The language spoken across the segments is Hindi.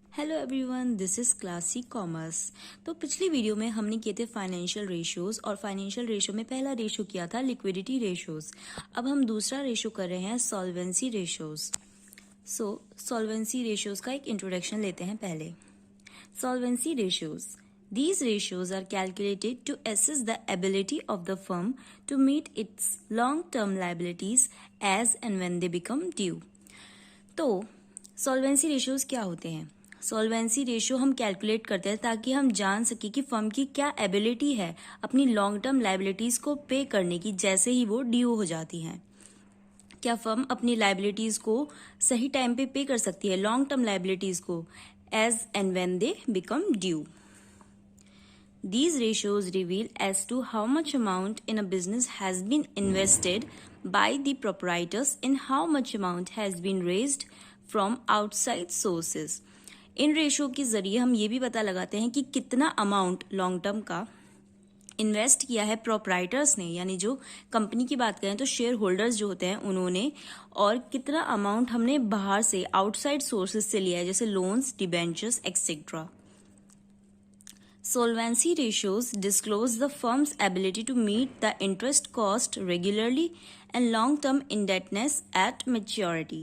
Hello everyone, this is classy commerce. तो पिछली वीडियो में हमने किए थे फाइनेंशियल रेशियोज और फाइनेंशियल रेशियो में पहला रेशियो किया था लिक्विडिटी रेशियोज। अब हम दूसरा रेशियो कर रहे हैं सॉल्वेंसी रेशियोज। सॉल्वेंसी रेशियोज का एक इंट्रोडक्शन लेते हैं पहले। Solvency ratios, these ratios are calculated to assess the ability of the firm to meet its long-term liabilities as and when they become due। तो सॉल्वेंसी रेशियोज क्या होते हैं? सॉल्वेंसी रेशियो हम कैलकुलेट करते हैं ताकि हम जान सके कि फर्म की क्या एबिलिटी है अपनी लॉन्ग टर्म लाइबिलिटीज को पे करने की जैसे ही वो ड्यू हो जाती हैं। क्या फर्म अपनी लाइबिलिटीज को सही टाइम पे कर सकती है, लॉन्ग टर्म लाइबिलिटीज को, as and when they become due. These ratios reveal as to how much amount in a business has been invested by the proprietors and how much amount has been raised from outside sources। In ratio के जरिए हम ये भी पता लगाते हैं कि कितना अमाउंट लॉन्ग टर्म का इन्वेस्ट किया है प्रोप्राइटर्स ने, यानी जो कंपनी की बात करें तो शेयर होल्डर्स जो होते हैं उन्होंने, और कितना अमाउंट हमने बाहर से आउटसाइड सोर्सेज से लिया है जैसे loans, debentures etcetera. Solvency ratios disclose the firm's ability to meet the interest cost regularly and long-term indebtedness at maturity।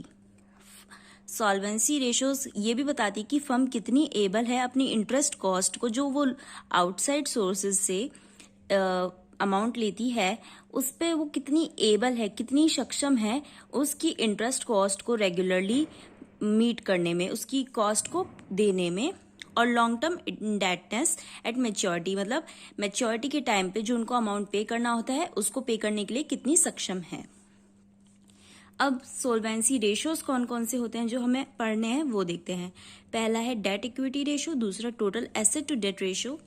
Solvency ratios ये भी बताती कि फर्म कितनी एबल है अपनी इंटरेस्ट कॉस्ट को, जो वो आउटसाइड सोर्सेज से अमाउंट लेती है, उस पे वो कितनी एबल है, कितनी सक्षम है उसकी इंटरेस्ट कॉस्ट को रेगुलरली मीट करने में, उसकी कॉस्ट को देने में, और long term indebtedness eight maturity, मतलब मेच्योरिटी के टाइम पे जो उनको अमाउंट पे करना होता है उसको पे करने के लिए कितनी सक्षम है। अब सोल्वेंसी रेशियोज कौन कौन से होते हैं जो हमें पढ़ने हैं वो देखते हैं। पहला है डेट इक्विटी रेशियो, दूसरा total asset to debt ratio,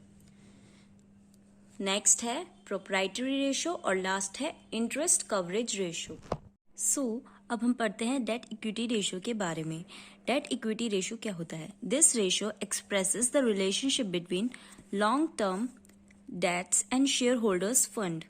next है प्रोप्राइटरी रेशियो और लास्ट है इंटरेस्ट कवरेज रेशियो। अब हम पढ़ते हैं डेट इक्विटी रेशियो के बारे में। डेट इक्विटी रेशियो क्या होता है? This ratio expresses the relationship between long term debts and shareholders fund.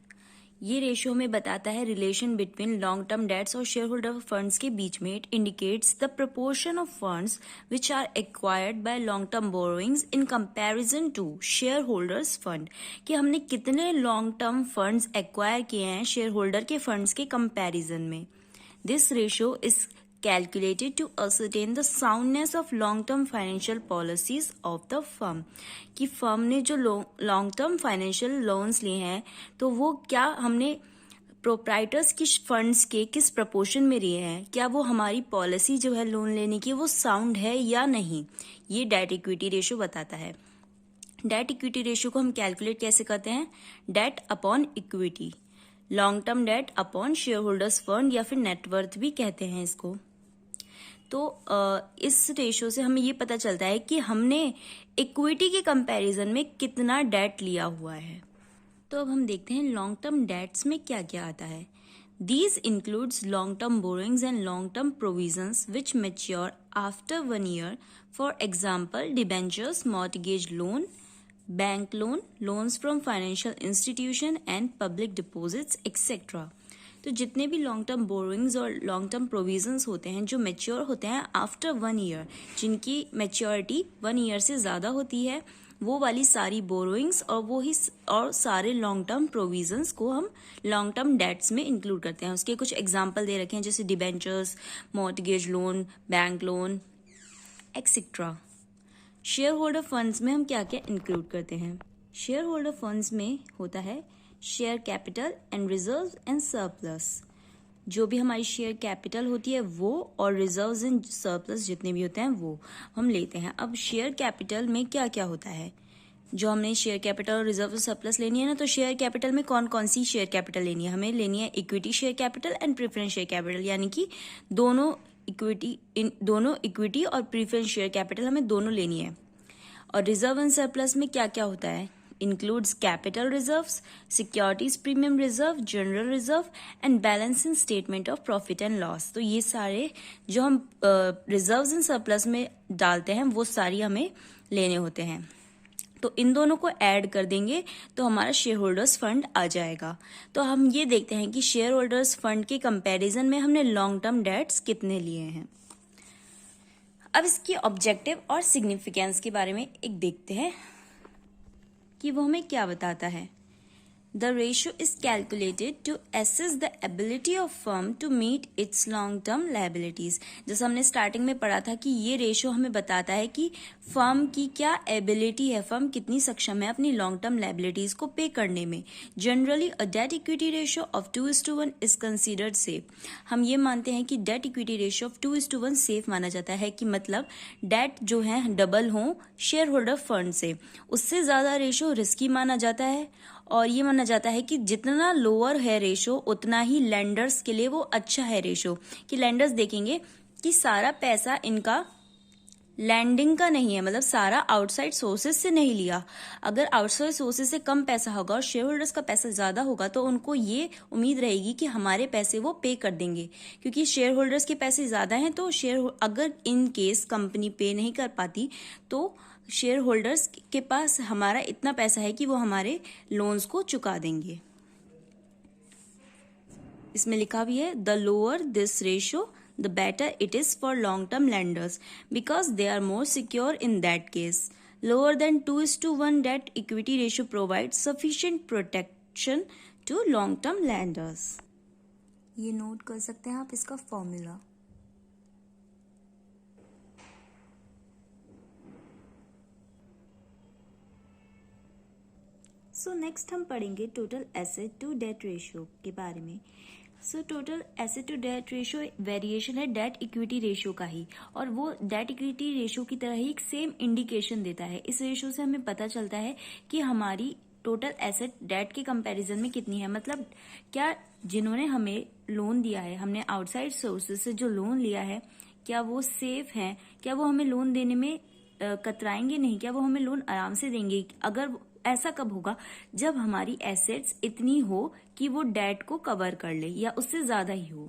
ये रेशियो हमें बताता है relation between long term debts और शेयर होल्डर फंड्स के बीच में। It indicates the proportion of funds which are acquired by long term borrowings in comparison to shareholders fund, कि हमने कितने लॉन्ग टर्म फंड्स एक्वायर किए हैं शेयर होल्डर के फंड्स के कंपैरिजन में। This ratio is calculated to ascertain the soundness of long-term financial policies of the firm, कि फर्म ने जो लॉन्ग टर्म फाइनेंशियल लोन्स लिए हैं तो वो क्या हमने प्रोप्राइटर्स की फंड्स के किस प्रपोर्शन में लिए हैं, क्या वो हमारी पॉलिसी जो है लोन लेने की वो साउंड है या नहीं, ये डेट इक्विटी रेशियो बताता है। डेट इक्विटी रेशियो को हम कैलकुलेट कैसे करते हैं? Debt upon equity, long term debt upon shareholders fund, या फिर नेटवर्थ भी कहते हैं इसको। तो इस रेशियो से हमें ये पता चलता है कि हमने इक्विटी के कंपैरिजन में कितना डेट लिया हुआ है। तो अब हम देखते हैं लॉन्ग टर्म डेट्स में क्या क्या आता है। These includes long term borrowings and long term provisions which mature after 1 year, for example debentures, mortgage loan, bank loan, loans from financial institution and public deposits etcetera. तो जितने भी लॉन्ग टर्म बोरोइंग्स और लॉन्ग टर्म प्रोविजंस होते हैं जो मैच्योर होते हैं आफ्टर 1 year, जिनकी मैच्योरिटी 1 year से ज्यादा होती है, वो वाली सारी बोरोइंग्स और सारे लॉन्ग टर्म प्रोविजंस को हम लॉन्ग टर्म डेट्स में इंक्लूड करते हैं। उसके कुछ एग्जाम्पल दे रखे हैं जैसे debentures, mortgage loan, bank loan etcetera. Share holder funds में हम क्या क्या इंक्लूड करते हैं? शेयर होल्डर फंड्स में होता है share capital and reserves and surplus. जो भी हमारी शेयर कैपिटल होती है वो, और रिजर्व्स एंड सरप्लस जितने भी होते हैं वो हम लेते हैं। अब शेयर कैपिटल में क्या क्या होता है? जो हमने शेयर कैपिटल और रिजर्व और सरप्लस लेनी है ना, तो शेयर कैपिटल में कौन कौन सी शेयर कैपिटल लेनी है? हमें लेनी है equity share capital and preference share capital, यानी कि दोनों इक्विटी और प्रीफरेंस शेयर कैपिटल हमें दोनों लेनी है। और रिजर्व एंड सरप्लस में क्या क्या होता है? Includes capital reserves, securities premium reserve, general reserve and balancing statement of profit and loss. तो ये सारे जो हम रिजर्व्स एंड सरप्लस में डालते हैं वो सारी हमें लेने होते हैं। तो इन दोनों को ऐड कर देंगे तो हमारा शेयर होल्डर्स फंड आ जाएगा। तो हम ये देखते हैं कि शेयर होल्डर्स फंड के कंपैरिजन में हमने लॉन्ग टर्म डेट्स कितने लिए हैं। अब इसकी ऑब्जेक्टिव और सिग्निफिकेंस के बारे में एक देखते हैं कि वो हमें क्या बताता है। The ratio is calculated to assess the ability of firm to meet its long-term liabilities. जैसे हमने स्टार्टिंग में पढ़ा था कि ये रेशो हमें बताता है कि फर्म की क्या एबिलिटी है, फर्म कितनी सक्षम है अपनी लॉन्ग टर्म लाइबिलिटीज को पे करने में। Generally a debt equity ratio of 2:1 is considered safe. हम ये मानते हैं कि debt equity ratio of 2:1 safe माना जाता है, कि मतलब डेट जो है डबल हो शेयर होल्डर फंड से। उससे ज्यादा रेशो रिस्की माना जाता है, और ये माना जाता है कि जितना लोअर है रेशो उतना ही लेंडर्स के लिए वो अच्छा है रेशो, कि लेंडर्स देखेंगे कि सारा पैसा इनका लैंडिंग का नहीं है, मतलब सारा आउटसाइड सोर्सेज से नहीं लिया। अगर आउटसाइड सोर्सेज से कम पैसा होगा और शेयर होल्डर्स का पैसा ज्यादा होगा तो उनको ये उम्मीद रहेगी कि हमारे पैसे वो पे कर देंगे, क्योंकि शेयर होल्डर्स के पैसे ज्यादा हैं। तो अगर इन केस कंपनी पे नहीं कर पाती तो शेयर होल्डर्स के पास हमारा इतना पैसा है कि वो हमारे लोन्स को चुका देंगे। इसमें लिखा भी है the lower this ratio the better it is for long term lenders because they are more secure in that case. Lower than 2:1 debt equity ratio provide sufficient protection to long term lenders. ये नोट कर सकते हैं आप इसका फॉर्मूला। सो नेक्स्ट हम पढ़ेंगे total asset to debt ratio के बारे में। So total asset to debt ratio variation है डेट इक्विटी रेशियो का ही, और वो डेट इक्विटी रेशियो की तरह ही एक सेम इंडिकेशन देता है। इस रेशियो से हमें पता चलता है कि हमारी टोटल एसेट डेट के कंपैरिजन में कितनी है, मतलब क्या जिन्होंने हमें लोन दिया है, हमने आउटसाइड सोर्सेज से जो लोन लिया है, क्या वो सेफ है, क्या वो हमें लोन देने में कतराएंगे नहीं, क्या वो हमें लोन आराम से देंगे। अगर ऐसा कब होगा, जब हमारी एसेट्स इतनी हो कि वो डेट को कवर कर ले या उससे ज्यादा ही हो।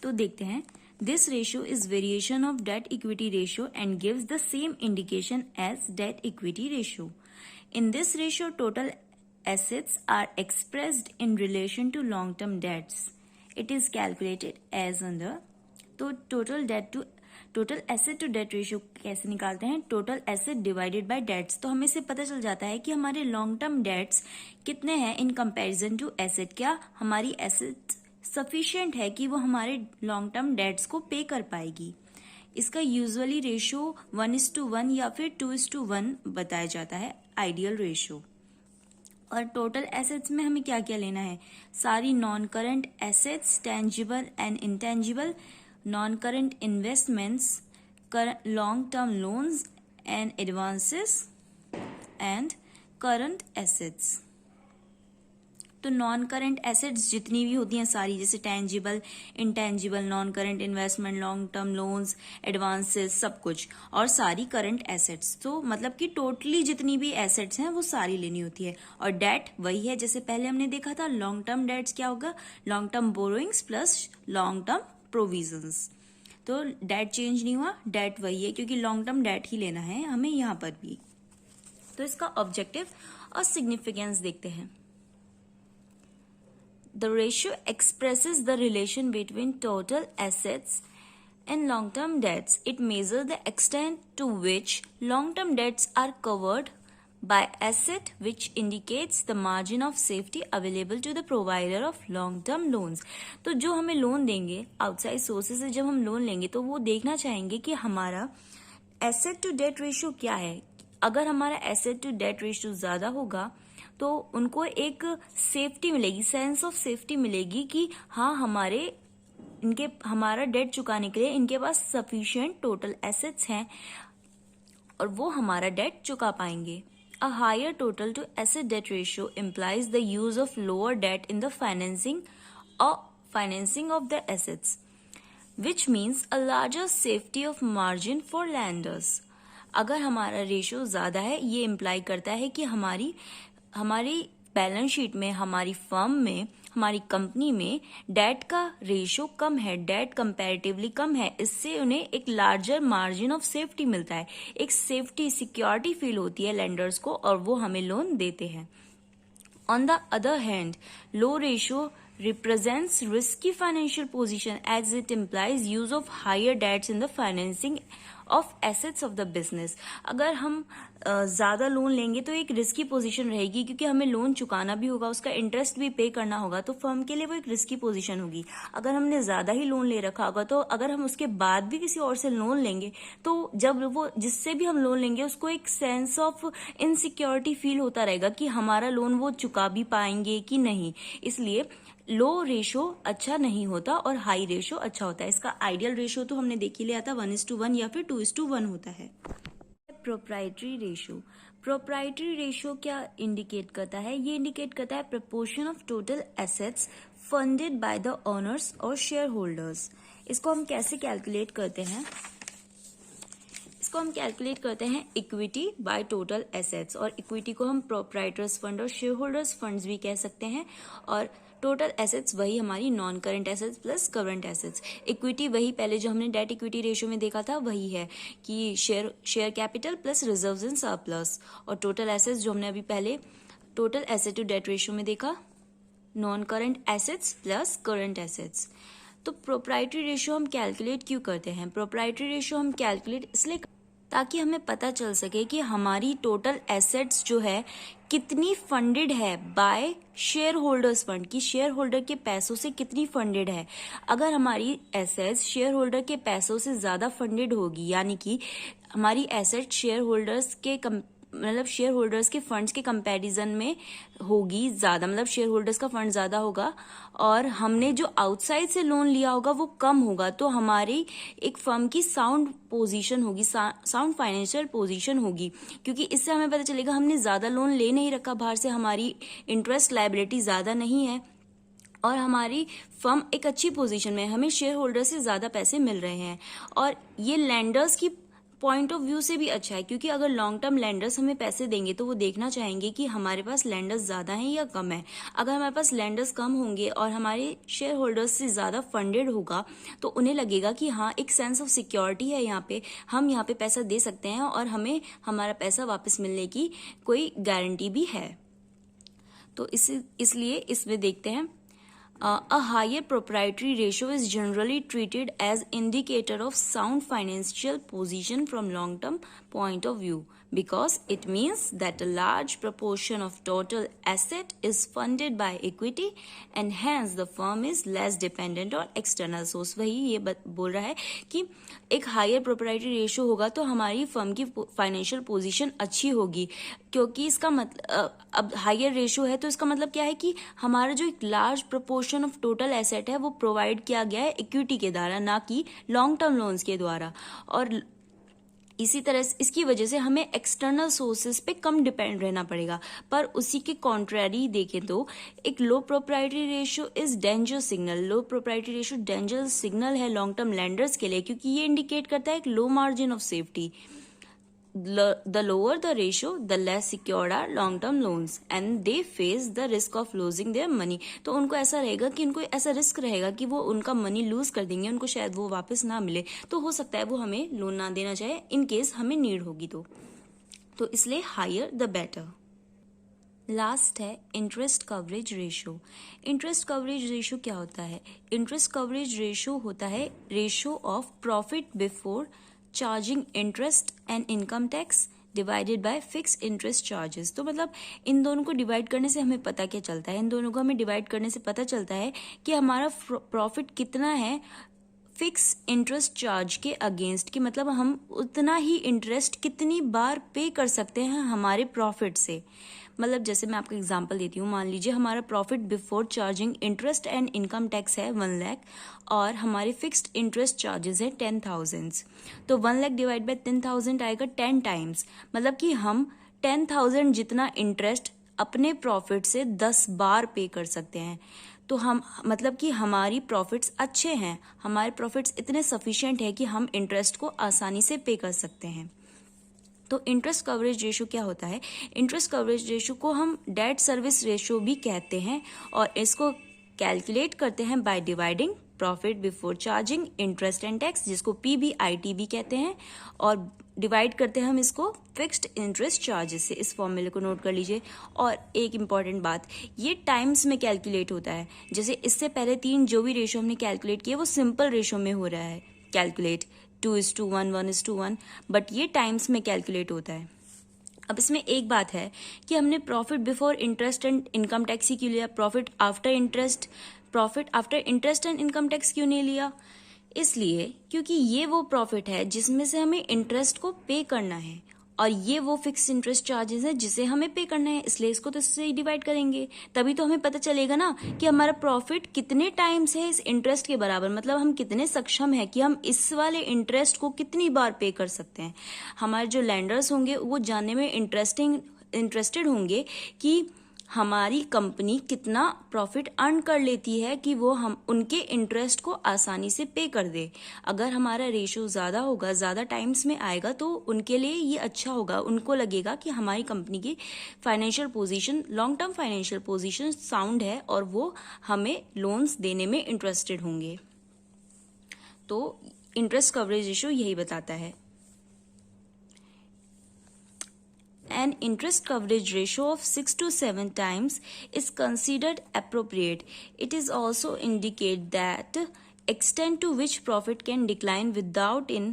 तो देखते हैं, this ratio is variation of debt equity ratio and gives the same indication as debt equity ratio. In this ratio total assets are expressed in relation to long-term debts. It is calculated as under। तो total asset to debt ratio कैसे निकालते हैं, total asset divided by debts. तो हमें इससे पता चल जाता है कि हमारे लॉन्ग टर्म डेट्स कितने हैं इन कंपैरिजन टू एसेट। क्या हमारी एसेट सफिशिएंट है कि वो हमारे लॉन्ग टर्म डेट्स को पे कर पाएगी। इसका यूजुअली रेशियो 1:1 या फिर 2:1 बताया जाता है, आइडियल रेशियो। और टोटल एसेट्स में हमें क्या क्या लेना है, सारी non current assets, tangible and intangible, non current investments, long term loans and advances and current assets. तो नॉन करंट एसेट्स जितनी भी होती हैं सारी, जैसे tangible, intangible, non current investment, long term loans, advances, सब कुछ, और सारी करंट एसेट्स। तो मतलब कि टोटली जितनी भी एसेट्स हैं वो सारी लेनी होती है। और डेट वही है जैसे पहले हमने देखा था, लॉन्ग टर्म डेट्स क्या होगा, long term borrowings plus long term provisions. तो डेट चेंज नहीं हुआ, डेट वही है, क्योंकि लॉन्ग टर्म डेट ही लेना है हमें यहाँ पर भी। तो इसका ऑब्जेक्टिव और सिग्निफिकेंस देखते हैं। The ratio expresses the relation between total assets and long-term debts. It measures the extent to which long-term debts are covered by asset, which indicates the margin of safety available to the provider of long-term loans. तो जो हमें लोन देंगे आउटसाइड सोर्सेज से, जब हम लोन लेंगे तो वो देखना चाहेंगे कि हमारा एसेट टू डेट रेशियो क्या है। अगर हमारा एसेट टू डेट रेशियो ज्यादा होगा तो उनको एक सेफ्टी मिलेगी, सेंस ऑफ सेफ्टी मिलेगी कि हाँ हमारा डेट चुकाने के लिए इनके पास सफिशिएंट टोटल एसेट्स हैं और वो हमारा डेट चुका पाएंगे। A higher total to asset debt ratio implies the use of lower debt in the financing of the assets, which means a larger safety of margin for lenders. अगर हमारा रेशियो ज्यादा है, ये इम्प्लाई करता है कि हमारी बैलेंस शीट में, हमारी फर्म में, हमारी कंपनी में डेट का रेशियो कम है, डेट कंपैरेटिवली कम है। इससे उन्हें एक लार्जर मार्जिन ऑफ सेफ्टी मिलता है, एक सेफ्टी सिक्योरिटी फील होती है लेंडर्स को, और वो हमें लोन देते हैं। On the other hand low ratio represents risky financial position as it implies use of higher debts in the financing of assets of the business. अगर हम ज़्यादा लोन लेंगे तो एक रिस्की पोजीशन रहेगी, क्योंकि हमें लोन चुकाना भी होगा, उसका इंटरेस्ट भी पे करना होगा, तो फर्म के लिए वो एक रिस्की पोजीशन होगी. अगर हमने ज़्यादा ही लोन ले रखा होगा तो अगर हम उसके बाद भी किसी और से लोन लेंगे तो जब वो जिससे भी हम लोन लेंगे उसको एक सेंस ऑफ इनसिक्योरिटी फील होता रहेगा कि हमारा लोन वो चुका भी पाएंगे कि नहीं. इसलिए लो रेशो अच्छा नहीं होता और हाई रेशो अच्छा होता है. इसका आइडियल रेशो तो हमने देख ही लिया था 1:1 या फिर 2:1 होता है. Proprietary ratio. प्रोप्राइटरी रेशो क्या इंडिकेट करता है? ये इंडिकेट करता है proportion of total assets funded by the owners और शेयर होल्डर्स. इसको हम कैसे कैलकुलेट करते हैं? इसको हम कैलकुलेट करते हैं इक्विटी बाय टोटल एसेट्स, और इक्विटी को हम प्रोप्राइटर्स फंड और शेयर होल्डर्स फंड्स भी कह सकते हैं, और टोटल एसेट्स वही हमारी non current assets plus current assets. Equity वही पहले जो हमने डेट इक्विटी रेशियो में देखा था वही है कि share capital plus reserves in surplus, और टोटल एसेट्स जो हमने अभी पहले total asset to debt ratio में देखा non current assets plus current assets. तो प्रोप्राइटरी रेशियो हम कैलकुलेट क्यों करते हैं? प्रोप्राइटरी रेशियो हम कैलकुलेट इसलिए ताकि हमें पता चल सके कि हमारी टोटल एसेट्स जो है कितनी फंडेड है बाय शेयर होल्डर्स फंड, की शेयर होल्डर के पैसों से कितनी फंडेड है. अगर हमारी एसेट्स शेयर होल्डर के पैसों से ज्यादा फंडेड होगी, यानी कि हमारी एसेट शेयर होल्डर्स के मतलब शेयर होल्डर्स के फंड्स के कंपैरिजन में होगी ज्यादा, मतलब शेयर होल्डर्स का फंड ज्यादा होगा और हमने जो आउटसाइड से लोन लिया होगा वो कम होगा, तो हमारी एक फर्म की साउंड पोजीशन होगी, साउंड फाइनेंशियल पोजीशन होगी, क्योंकि इससे हमें पता चलेगा हमने ज्यादा लोन ले नहीं रखा बाहर से, हमारी इंटरेस्ट लायबिलिटी ज्यादा नहीं है और हमारी फर्म एक अच्छी पोजीशन में है, हमें शेयर होल्डर से ज्यादा पैसे मिल रहे हैं. और ये लैंडर्स की पॉइंट ऑफ व्यू से भी अच्छा है, क्योंकि अगर लॉन्ग टर्म लैंडर्स हमें पैसे देंगे तो वो देखना चाहेंगे कि हमारे पास लैंडर्स ज्यादा हैं या कम है. अगर हमारे पास लैंडर्स कम होंगे और हमारे शेयर होल्डर्स से ज्यादा फंडेड होगा तो उन्हें लगेगा कि हाँ एक सेंस ऑफ सिक्योरिटी है, यहाँ पे हम यहाँ पे पैसा दे सकते हैं और हमें हमारा पैसा वापस मिलने की कोई गारंटी भी है. तो इसलिए इसमें देखते हैं a higher proprietary ratio is generally treated as indicator of sound financial position from long-term point of view, because it means that a large proportion of total asset is funded by equity and hence the firm is less dependent on external source. वही ये बोल रहा है कि एक हायर प्रोप्राइटरी रेशियो होगा तो हमारी फर्म की फाइनेंशियल पोजीशन अच्छी होगी, क्योंकि इसका मतलब अब हायर रेशियो है तो इसका मतलब क्या है कि हमारा जो एक large proportion of total asset है वो प्रोवाइड किया गया है इक्विटी के द्वारा, ना कि लॉन्ग टर्म लोन्स के द्वारा. और इसी तरह इसकी वजह से हमें एक्सटर्नल सोर्सेज पे कम डिपेंड रहना पड़ेगा. पर उसी के कॉन्ट्रेरी देखें तो एक low proprietary ratio is danger signal. Low proprietary ratio danger signal है लॉन्ग टर्म लैंडर्स के लिए, क्योंकि ये इंडिकेट करता है एक low margin of safety. The lower the ratio, the less secured are long-term loans and they face the risk of losing their money. तो उनको ऐसा रहेगा कि उनको ऐसा रिस्क रहेगा कि वो उनका मनी लूज कर देंगे, उनको शायद वो वापस ना मिले, तो हो सकता है वो हमें लोन ना देना चाहे इन केस हमें नीड होगी. तो इसलिए हायर द बेटर. लास्ट है interest coverage ratio. Interest coverage ratio क्या होता है? इंटरेस्ट कवरेज रेशियो होता है ratio of profit before charging interest and income tax divided by fix interest charges. तो मतलब इन दोनों को डिवाइड करने से हमें पता क्या चलता है? इन दोनों को हमें डिवाइड करने से पता चलता है कि हमारा प्रॉफिट कितना है फिक्स इंटरेस्ट चार्ज के अगेंस्ट, कि मतलब हम उतना ही इंटरेस्ट कितनी बार पे कर सकते हैं हमारे प्रॉफिट से. मतलब जैसे मैं आपको एग्जांपल देती हूँ, मान लीजिए हमारा profit before charging interest and income tax है 1 लाख और हमारे फिक्स्ड इंटरेस्ट चार्जेस है 10,000. तो 1 लाख डिवाइड बाय 10,000 आएगा 10 टाइम्स, मतलब कि हम 10,000 जितना इंटरेस्ट अपने प्रॉफिट से 10 बार पे कर सकते हैं. तो हम मतलब कि हमारी प्रॉफिट्स अच्छे हैं, हमारे प्रॉफिट्स इतने सफिशिएंट है कि हम इंटरेस्ट को आसानी से पे कर सकते हैं. तो इंटरेस्ट कवरेज रेशियो क्या होता है? इंटरेस्ट कवरेज रेशियो को हम डेट सर्विस रेशियो भी कहते हैं और इसको कैलकुलेट करते हैं by dividing profit before charging interest and tax, जिसको PBIT भी कहते हैं, और डिवाइड करते हैं हम इसको फिक्स्ड इंटरेस्ट चार्जेस से। इस फॉर्मूले को नोट कर लीजिए। और एक इम्पॉर्टेंट बात, ये टाइम्स में कैलकुलेट होता है। जैसे इससे पहले 3 जो भी रेशो हमने कैलकुलेट किए वो सिंपल रेशो में हो रहा है कैलकुलेट, 2:1, 1:1, बट ये टाइम्स में कैलकुलेट होता है। अब इसमें एक बात है कि हमने profit before interest and income tax ही क्यों लिया, profit after interest and income tax क्यों नहीं लिया? इसलिए क्योंकि ये वो प्रॉफिट है जिसमें से हमें इंटरेस्ट को पे करना है, और ये वो फिक्स इंटरेस्ट चार्जेस है जिसे हमें पे करना है, इसलिए इसको तो इससे ही डिवाइड करेंगे। तभी तो हमें पता चलेगा ना कि हमारा प्रॉफिट कितने टाइम्स है इस इंटरेस्ट के बराबर, मतलब हम कितने सक्षम है कि हम इस वाले इंटरेस्ट को कितनी बार पे कर सकते हैं। हमारे जो लैंडर्स होंगे वो जानने में इंटरेस्टेड होंगे कि हमारी कंपनी कितना प्रॉफिट अर्न कर लेती है कि वो हम उनके इंटरेस्ट को आसानी से पे कर दे। अगर हमारा रेशो ज़्यादा होगा, ज़्यादा टाइम्स में आएगा, तो उनके लिए ये अच्छा होगा। उनको लगेगा कि हमारी कंपनी की financial position, long term financial position sound है और वो हमें लोन्स देने में इंटरेस्टेड होंगे। तो इंटरेस्ट कवरेज रेशो यही बताता है। An interest coverage ratio of 6 to 7 times is considered appropriate. It is also indicate that extent to which profit can decline without in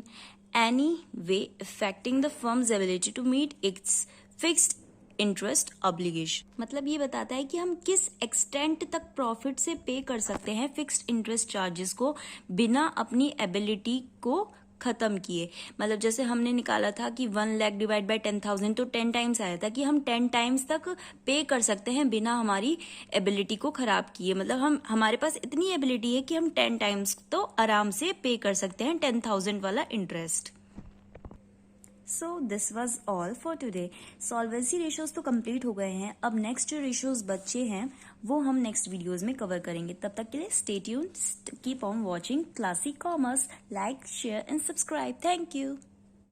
any way affecting the firm's ability to meet its fixed interest obligation. मतलब ये बताता है कि हम किस एक्सटेंट तक प्रॉफिट से पे कर सकते हैं फिक्स्ड इंटरेस्ट चार्जेस को बिना अपनी एबिलिटी को खत्म किए। मतलब जैसे हमने निकाला था कि 1 लाख डिवाइड बाय 10,000, तो 10 टाइम्स आया था कि हम 10 टाइम्स तक पे कर सकते हैं बिना हमारी एबिलिटी को खराब किए। मतलब हमारे पास इतनी एबिलिटी है कि हम 10 टाइम्स तो आराम से पे कर सकते हैं 10,000 वाला interest. So this was all for today. Solvency ratios तो कंप्लीट हो गए हैं। अब नेक्स्ट जो रेशियोज बचे हैं वो हम नेक्स्ट वीडियोज में कवर करेंगे। तब तक के लिए stay tuned, keep on watching classic commerce. Like, share and subscribe. Thank you.